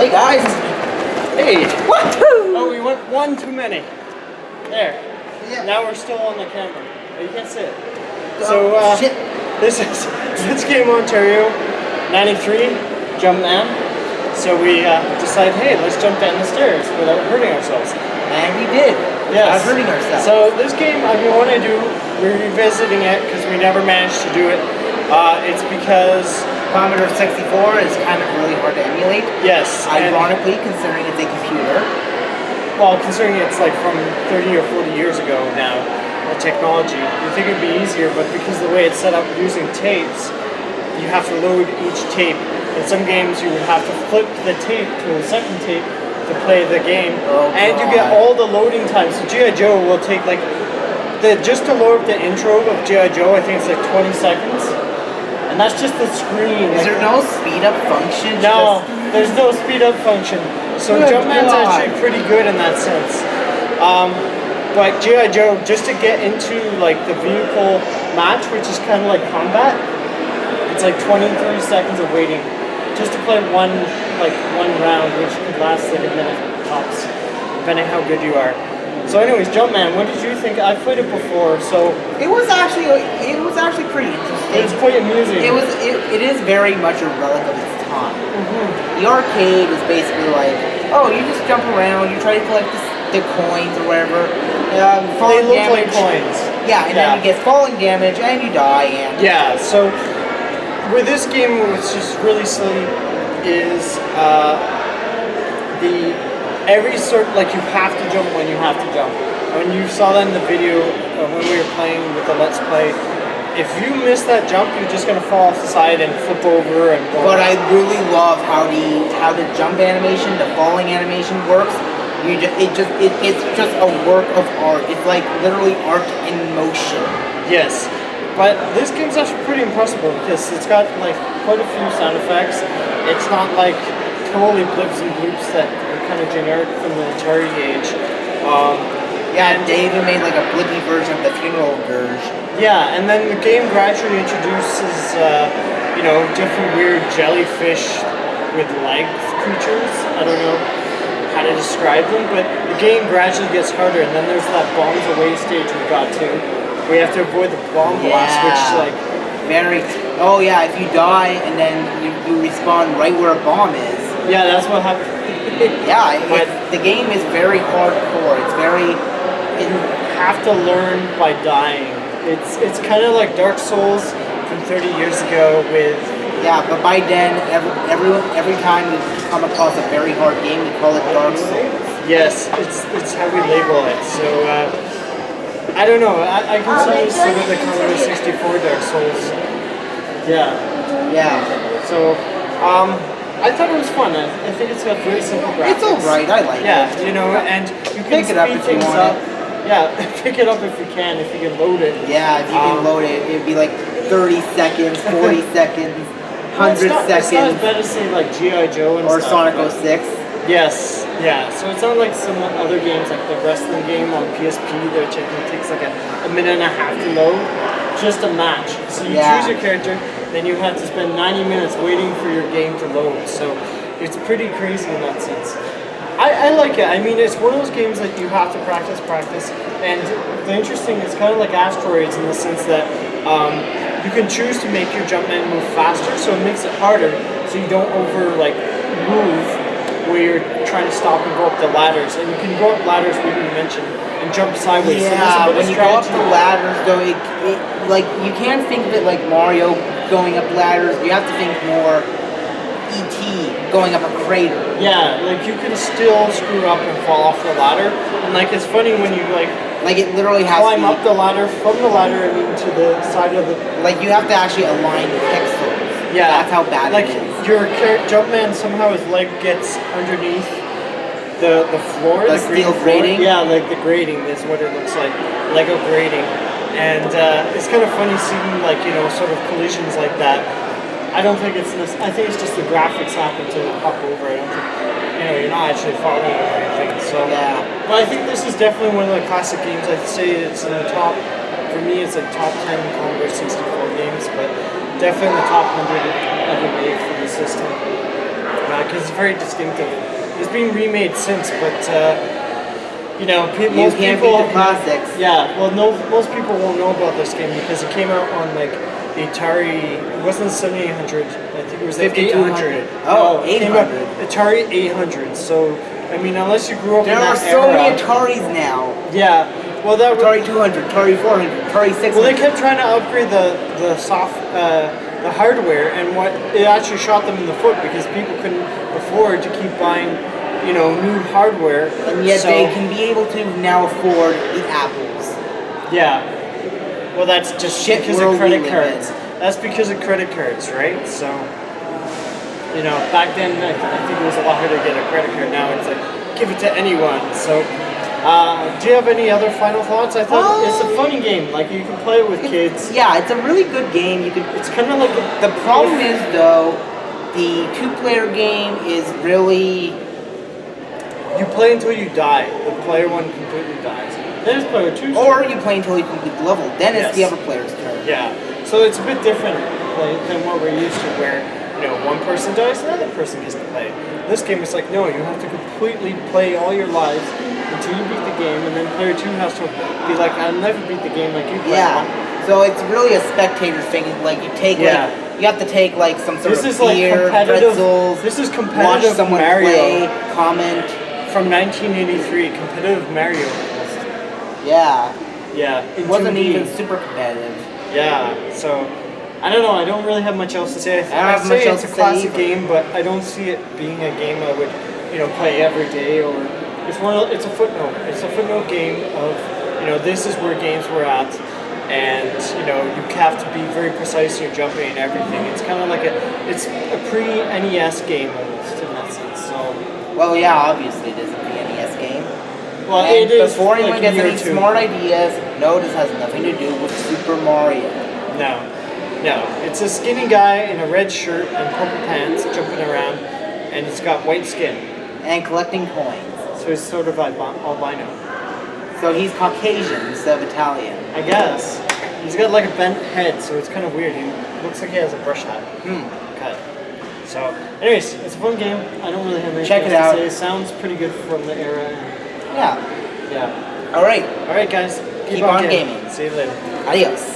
Hey guys! Hey! Woohoo! Oh, we went one too many. There. Yeah. Now we're still on the camera. Oh, you can't see it. Oh, shit. This is Game Ontario 93 Jumpman. So we decided, hey, let's jump down the stairs without hurting ourselves. And we did. Yes. Without hurting ourselves. So this game, I've been wanting to do, we're revisiting it because we never managed to do it. It's because Commodore 64 is kind of really hard to emulate. yes, Ironically, considering it's a computer. well, considering it's like from 30 or 40 years ago now, the technology, you think it'd be easier, but because the way it's set up using tapes, you have to load each tape. In some games, you would have to flip the tape to the second tape to play the game, and you get all the loading times. So G.I. Joe will take like just to load up the intro of G.I. Joe, I think it's like 20 seconds. And that's just the screen. Is there no speed up function? No, there's no speed up function. So Good Jumpman's God. actually pretty good in that sense. But G.I. Joe, just to get into like the vehicle match, which is kind of like combat, it's like 23 seconds of waiting just to play one round, which could last like a minute tops, depending how good you are. So anyways, Jumpman, what did you think? I've played it before, so it was actually pretty interesting. it's quite amusing. It is very much a relic of its time. Mm-hmm. The arcade is basically like, oh, you just jump around, you try to collect the coins or whatever. They look like coins. Yeah, and then you get falling damage and you die. And yeah, so with this game, what's just really silly is every sort, like you have to jump when you have to jump. When you saw that in the video when we were playing with the Let's Play, if you miss that jump, you're just gonna fall off the side and flip over and go. But I really love how the jump animation, the falling animation works. It's just a work of art. It's like literally art in motion. Yes, but this game's actually pretty impressive because it's got like quite a few sound effects. It's not like totally blips and bloops that are kind of generic from the Atari age. Yeah, they even made like a blippy version of the funeral dirge. Yeah, and then the game gradually introduces, different weird jellyfish with leg creatures. I don't know how to describe them, but the game gradually gets harder, and then there's that bombs away stage we got to, where you have to avoid the bomb blast, which like... Oh yeah, if you die and then you respawn right where a bomb is. Yeah, that's what happened. Yeah, the game is very hardcore. You have to learn by dying. It's kind of like Dark Souls from 30 years ago with... Yeah, but by then, every time we come across a very hard game, we call it Dark Souls. Yes, it's how we label it. So, I don't know. I consider this sort of the Commodore 64 Dark Souls. Yeah. Yeah. So, I thought it was fun. I think it's got very simple graphics. It's alright, I like it. Yeah, and you can pick it up if you want up. Yeah, pick it up if you can load it. Yeah, if you can load it, it'd be like 30 seconds, 40 seconds, 100 seconds. It's not as bad as say like G.I. Joe and or stuff. Sonic 06. Yes, yeah. So it's not like some other games, like the wrestling game on PSP, which I think takes like a minute and a half to load. Just a match. So you choose your character, then you have to spend 90 minutes waiting for your game to load. So it's pretty crazy in that sense. I like it. I mean, it's one of those games that you have to practice, and the interesting is kind of like Asteroids in the sense that you can choose to make your Jumpman move faster, so it makes it harder, so you don't move where you're trying to stop and go up the ladders, and you can go up ladders, we didn't mention, and jump sideways. Yeah, so when you go up the ladders, though, you can't think of it like Mario going up ladders. You have to think more E.T. going up a crater. Yeah, like you can still screw up and fall off the ladder, and like it's funny when you like it literally has climb up the ladder from the ladder and into the side of the. Like you have to actually align pixels. Yeah, that's how bad it is. Your Jumpman somehow his leg gets underneath the floor. The steel grating. Yeah, like the grating is what it looks like, Lego grating, and it's kind of funny seeing sort of collisions like that. I don't think it's this. I think it's just the graphics happen to pop over. I don't think, you're not actually falling or anything. So, yeah. But I think this is definitely one of the classic games. I'd say it's in the top, for me, it's like top 10 Commodore 64 games, but definitely in the top 100 ever made for the system. because it's very distinctive. It's been remade since, but you know, most can't people beat the classics. Yeah, well, no, most people won't know about this game because it came out on like the Atari. It wasn't the 7800. I think it was the 5200. 800. Oh, no, it came out 800. Atari 800. So I mean, unless you grew up There in are that so era, many Ataris now. Yeah, well, that was. Atari 200, Atari 400, Atari 600. Well, they kept trying to upgrade the hardware, and what it actually shot them in the foot because people couldn't afford to keep buying, you know, new hardware. And yet they can be able to now afford the Apples. Yeah. Well, that's just Shit because world of credit we live cards. in. That's because of credit cards, right? So, you know, back then I think it was a lot harder to get a credit card. Now it's like give it to anyone. So. Do you have any other final thoughts? I thought it's a funny game. Like you can play it with kids. Yeah, it's a really good game. You can. It's kind of like The problem is though, the two-player game is really. you play until you die. The player one completely dies. Then it's player two. Or you play until you complete the level. Then it's the Yes. other player's turn. Yeah. So it's a bit different than what we're used to, where you know one person dies, another person gets to play. This game is like no, you have to completely play all your lives until you beat the game, and then player two has to be like, I'll never beat the game like you played. Yeah. So it's really a spectator thing. Like you take Yeah. like you have to take like some sort This of is like beer, competitive. pretzels, This is watch competitive someone Mario play, comment. from 1983. Competitive Mario. Yeah. Yeah. It wasn't 2D. even super competitive. Yeah, so I don't know. I don't really have much else to say. I don't have much else it's to a say classic either. game, but I don't see it being a game I would, you know, play every day. Or it's a footnote. It's a footnote game of, you know, this is where games were at, and you know you have to be very precise in your jumping and everything. It's kind of like it's a pre-NES game almost in that sense. So. Well, yeah, obviously it is a NES game. Well, And it is before anyone like gets a year any or two. smart ideas, no, this has nothing to do with Super Mario. No, it's a skinny guy in a red shirt and purple pants jumping around, and he's got white skin, And collecting coins. so he's sort of albino. So he's Caucasian instead of Italian. I guess. He's got like a bent head, so it's kind of weird. He looks like he has a brush hat cut. So, anyways, it's a fun game. I don't really have anything Check it else out. to say. It sounds pretty good from the era. And Yeah. yeah. All right. All right, guys. Keep on gaming. See you later. Adios.